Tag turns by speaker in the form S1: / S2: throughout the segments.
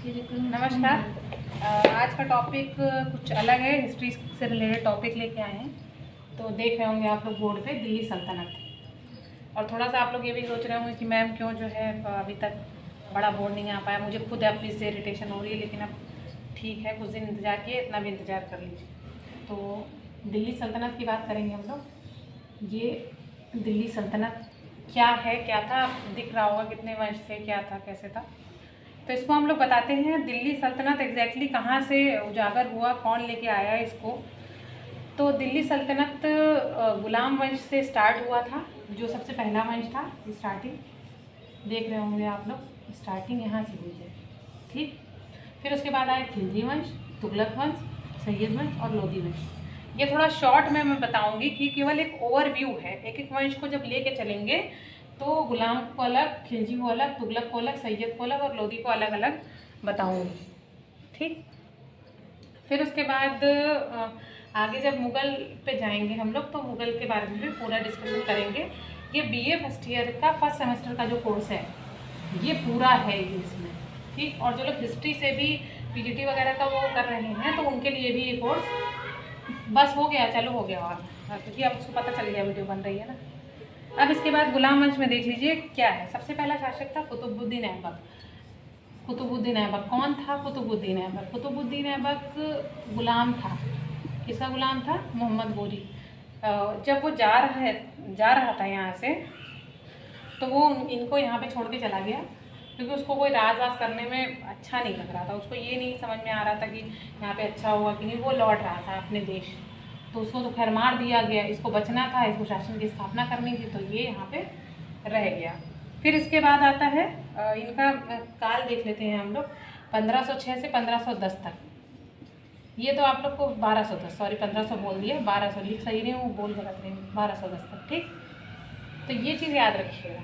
S1: नमस्कार। आज का टॉपिक कुछ अलग है, हिस्ट्री से रिलेटेड टॉपिक लेके आए हैं। तो देख रहे होंगे आप लोग बोर्ड पे दिल्ली सल्तनत, और थोड़ा सा आप लोग ये भी सोच रहे होंगे कि मैम क्यों जो है अभी तक बड़ा बोर्ड नहीं आ पाया। मुझे खुद अपनी से इरिटेशन हो रही है, लेकिन अब ठीक है, कुछ दिन इंतज़ार किए, इतना भी इंतज़ार कर लीजिए। तो दिल्ली सल्तनत की बात करेंगे हम लोग। ये दिल्ली सल्तनत क्या है, क्या था, दिख रहा होगा कितने वंश थे, क्या था, कैसे था। तो इसको हम लोग बताते हैं दिल्ली सल्तनत एग्जैक्टली कहाँ से उजागर हुआ, कौन लेके आया इसको। तो दिल्ली सल्तनत गुलाम वंश से स्टार्ट हुआ था, जो सबसे पहला वंश था। स्टार्टिंग देख रहे होंगे आप लोग, स्टार्टिंग यहाँ से हुई है, ठीक। फिर उसके बाद आए खिलजी वंश, तुगलक वंश, सैयद वंश और लोधी वंश। ये थोड़ा शॉर्ट में मैं बताऊंगी कि केवल एक ओवरव्यू है। एक एक वंश को जब लेके चलेंगे तो गुलाम को अलग, खिलजी को अलग, तुगलक को अलग, सैयद को अलग और लोधी को अलग अलग बताऊंगी, ठीक। फिर उसके बाद आगे जब मुग़ल पे जाएंगे हम लोग, तो मुग़ल के बारे में भी पूरा डिस्कशन करेंगे। ये बीए फर्स्ट ईयर का फर्स्ट सेमेस्टर का जो कोर्स है ये पूरा है ये इसमें, ठीक। और जो लोग हिस्ट्री से भी पीजीटी वगैरह का वो कर रहे हैं तो उनके लिए भी ये कोर्स बस हो गया, चालू हो गया। और क्योंकि अब उसको पता चल गया, वीडियो बन रही है ना। अब इसके बाद गुलाम वंश में देख लीजिए क्या है। सबसे पहला शासक था कुतुबुद्दीन ऐबक। कुतुबुद्दीन ऐबक कौन था? कुतुबुद्दीन ऐबक, कुतुबुद्दीन ऐबक गुलाम था। किसका गुलाम था? मोहम्मद गोरी। जब वो जा रहा था यहाँ से, तो वो इनको यहाँ पे छोड़ के चला गया, क्योंकि उसको कोई राजवास करने में अच्छा नहीं लग रहा था। उसको ये नहीं समझ में आ रहा था कि यहाँ पे अच्छा होगा कि नहीं। वो लौट रहा था अपने देश, तो उसको तो खैर मार दिया गया। इसको बचना था, इसको शासन की स्थापना करनी थी, तो ये यहाँ पे रह गया। फिर इसके बाद आता है इनका काल देख लेते हैं हम लोग, 1506 से 1510 तक। ये तो आप लोग को 1210, सॉरी 1500 बोल दिया, 1200 लिख सही नहीं हूँ, बोल गलत नहीं, 1210 तक, ठीक। तो ये चीज़ याद रखिएगा,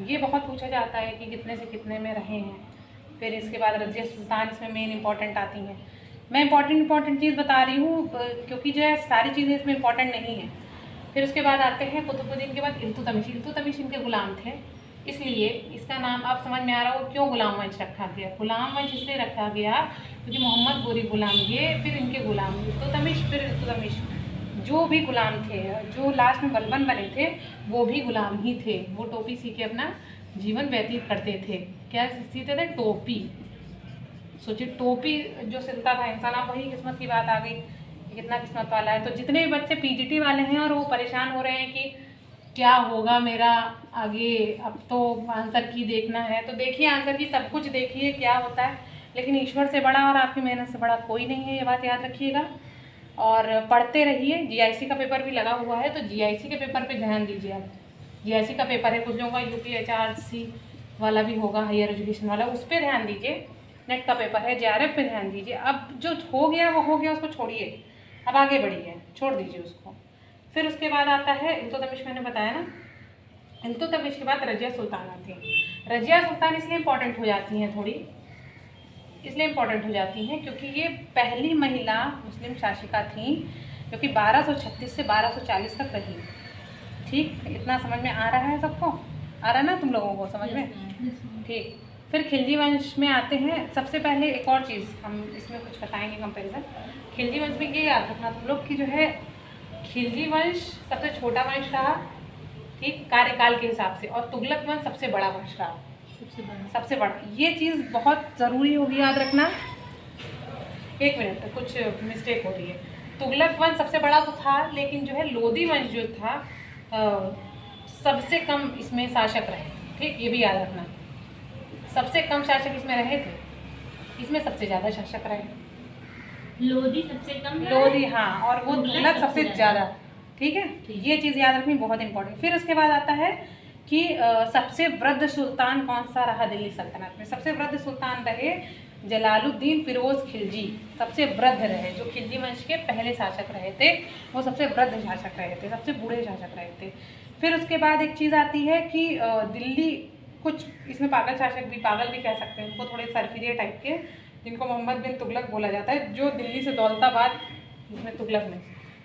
S1: ये बहुत पूछा जाता है कि कितने से कितने में रहे हैं। फिर इसके बाद रज़िया सुल्तान इसमें मेन इंपॉर्टेंट आती हैं। मैं इंपॉर्टेंट चीज़ बता रही हूँ क्योंकि जो है सारी चीज़ें इसमें इंपॉर्टेंट नहीं है। फिर उसके बाद आते हैं कुतुबुद्दीन के बाद इल्तुतमिश। इल्तुतमिश इनके गुलाम थे, इसलिए इसका नाम आप समझ में आ रहा हो क्यों गुलाम वंश रखा गया। गुलाम वंश इसलिए रखा गया क्योंकि मोहम्मद गोरी गुलाम, ये फिर इनके गुलाम इल्तुतमिश, फिर इल्तुतमिश। जो भी गुलाम थे, जो लास्ट में बलबन बने थे, वो भी गुलाम ही थे। वो टोपी सी के अपना जीवन व्यतीत करते थे। क्या सीते थे? टोपी। सोचिए, टोपी जो सिलता था इंसान, आप वही किस्मत की बात आ गई, कितना किस्मत वाला है। तो जितने भी बच्चे पीजीटी वाले हैं और वो परेशान हो रहे हैं कि क्या होगा मेरा आगे, अब तो आंसर की देखना है, तो देखिए आंसर की सब कुछ देखिए क्या होता है। लेकिन ईश्वर से बड़ा और आपकी मेहनत से बड़ा कोई नहीं है, ये बात याद रखिएगा। और पढ़ते रहिए। जीआईसी का पेपर भी लगा हुआ है, तो जीआईसी के पेपर पे ध्यान दीजिए आप। जीआईसी का पेपर है, कुछ लोगों का यूपीएचआरसी वाला भी होगा, हायर एजुकेशन वाला, उस पर ध्यान दीजिए। नेट का पेपर है, जेआरएफ पे ध्यान दीजिए। अब जो हो गया वो हो गया, उसको छोड़िए, अब आगे बढ़िए, छोड़ दीजिए उसको। फिर उसके बाद आता है इल्तुतमिश, मैंने बताया ना। इल्तुतमिश के बाद रज़िया सुल्तान आती हैं। रज़िया सुल्तान इसलिए इम्पॉर्टेंट हो जाती हैं, थोड़ी इसलिए इम्पॉर्टेंट हो जाती हैं क्योंकि ये पहली महिला मुस्लिम शासिका थी जो कि 1236 से 1240 तक रही, ठीक। इतना समझ में आ रहा है सबको? आ रहा है ना तुम लोगों को समझ में? ठीक। फिर खिलजी वंश में आते हैं। सबसे पहले एक और चीज़ हम इसमें कुछ बताएंगे कंपैरिजन। खिलजी वंश में ये याद रखना तुम लोग कि जो है खिलजी वंश सबसे छोटा वंश रहा, ठीक, कार्यकाल के हिसाब से, और तुगलक वंश सबसे बड़ा वंश रहा, सबसे बड़ा। ये चीज़ बहुत ज़रूरी होगी याद रखना। एक मिनट, कुछ मिस्टेक हो रही है। तुगलक वंश सबसे बड़ा तो था, लेकिन जो है लोधी वंश जो था सबसे कम इसमें शासक रहे, ठीक, ये भी याद रखना। सबसे कम शासक इसमें रहे थे, इसमें सबसे ज़्यादा शासक रहे।
S2: लोधी सबसे कम,
S1: लोधी, हाँ, और वो तुगलक सबसे ज़्यादा, ठीक है। ये चीज़ याद रखनी बहुत इंपॉर्टेंट। फिर उसके बाद आता है कि सबसे वृद्ध सुल्तान कौन सा रहा दिल्ली सल्तनत में। सबसे वृद्ध सुल्तान रहे जलालुद्दीन फिरोज खिलजी, सबसे वृद्ध रहे। जो खिलजी वंश के पहले शासक रहे थे वो सबसे वृद्ध शासक रहे थे, सबसे बूढ़े शासक रहे थे। फिर उसके बाद एक चीज़ आती है कि दिल्ली, कुछ इसमें पागल शासक भी, पागल भी कह सकते हैं उनको, थोड़े सरफिरे टाइप के, जिनको मोहम्मद बिन तुगलक बोला जाता है, जो दिल्ली से दौलताबाद, इसमें तुगलक में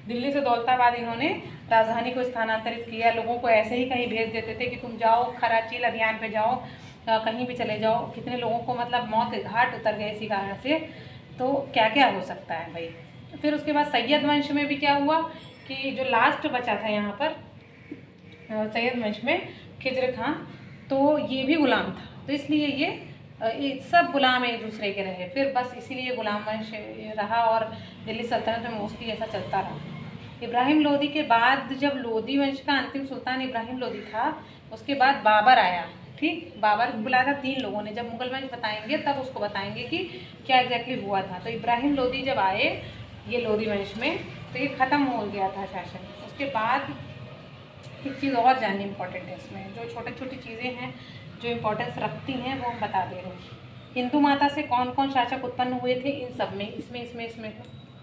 S1: दिल्ली से दौलताबाद इन्होंने राजधानी को स्थानांतरित किया। लोगों को ऐसे ही कहीं भेज देते थे कि तुम जाओ कराचील अभियान पे जाओ, कहीं भी चले जाओ, कितने लोगों को मतलब मौत के घाट उतर गए इसी कारण से। तो क्या क्या हो सकता है भाई। फिर उसके बाद सैयद वंश में भी क्या हुआ कि जो लास्ट बचा था यहाँ पर सैयद वंश में खिज्र खां, तो ये भी गुलाम था, तो इसलिए ये सब गुलाम एक दूसरे के रहे। फिर बस इसीलिए गुलाम वंश रहा और दिल्ली सल्तनत में मोस्टली ऐसा चलता रहा। इब्राहिम लोदी के बाद जब लोदी वंश का अंतिम सुल्तान इब्राहिम लोदी था, उसके बाद बाबर आया। ठीक, बाबर को बुलाया था 3 लोगों ने। जब मुगल वंश बताएंगे तब उसको बताएंगे कि क्या एग्जैक्टली हुआ था। तो इब्राहिम लोदी जब आए ये लोदी वंश में, तो ये ख़त्म हो गया था शासन। उसके बाद एक चीज़ और जाननी इम्पोर्टेंट है इसमें, जो छोटी छोटी चीज़ें हैं जो इम्पोर्टेंस रखती हैं वो हम बता दे रहे हैं। हिंदू माता से कौन कौन शासक उत्पन्न हुए थे इन सब में, इसमें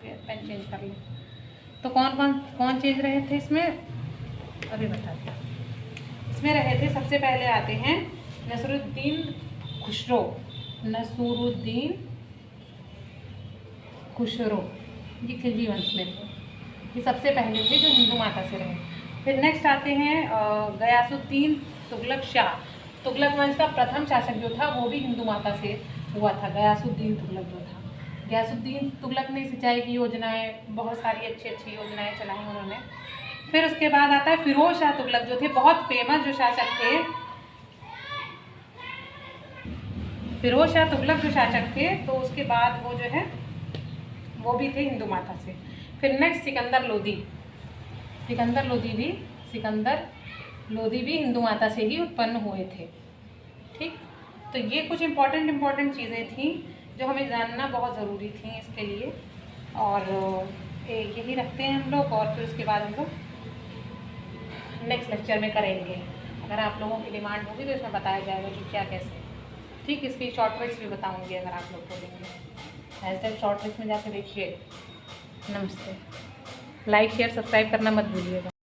S1: पेन चेंज कर लें तो कौन चेंज रहे थे इसमें, अभी बताते हैं। इसमें रहे थे, सबसे पहले आते हैं नसरुद्दीन खुसरो। ये खिलजी वंश में थे, ये सबसे पहले थे जो हिंदू माता से रहे। फिर नेक्स्ट आते हैं गयासुद्दीन तुगलक शाह। तुगलक वंश का प्रथम शासक जो था वो भी हिंदू माता से हुआ था, गयासुद्दीन तुगलक जो था। गयासुद्दीन तुगलक ने सिंचाई की योजनाएं, बहुत सारी अच्छी अच्छी योजनाएं चलाई उन्होंने। फिर उसके बाद आता है फिरोज शाह तुगलक, जो थे बहुत फेमस जो शासक थे। फिरोज शाह तुगलक जो शासक थे, तो उसके बाद वो जो है वो भी थे हिंदू माता से। फिर नेक्स्ट सिकंदर लोदी भी हिंदू माता से ही उत्पन्न हुए थे। ठीक, तो ये कुछ इम्पोर्टेंट चीज़ें थी जो हमें जानना बहुत ज़रूरी थी इसके लिए, और यही रखते हैं हम लोग। और फिर उसके बाद हम लोग नेक्स्ट लेक्चर में करेंगे। अगर आप लोगों की डिमांड होगी तो इसमें बताया जाएगा कि क्या कैसे। ठीक, इसकी शॉर्ट ट्रिक्स भी बताऊँगी अगर आप लोग बोलेंगे। हैशटैग शॉर्ट ट्रिक्स में जाके देखिए। नमस्ते। लाइक शेयर सब्सक्राइब करना मत भूलिएगा।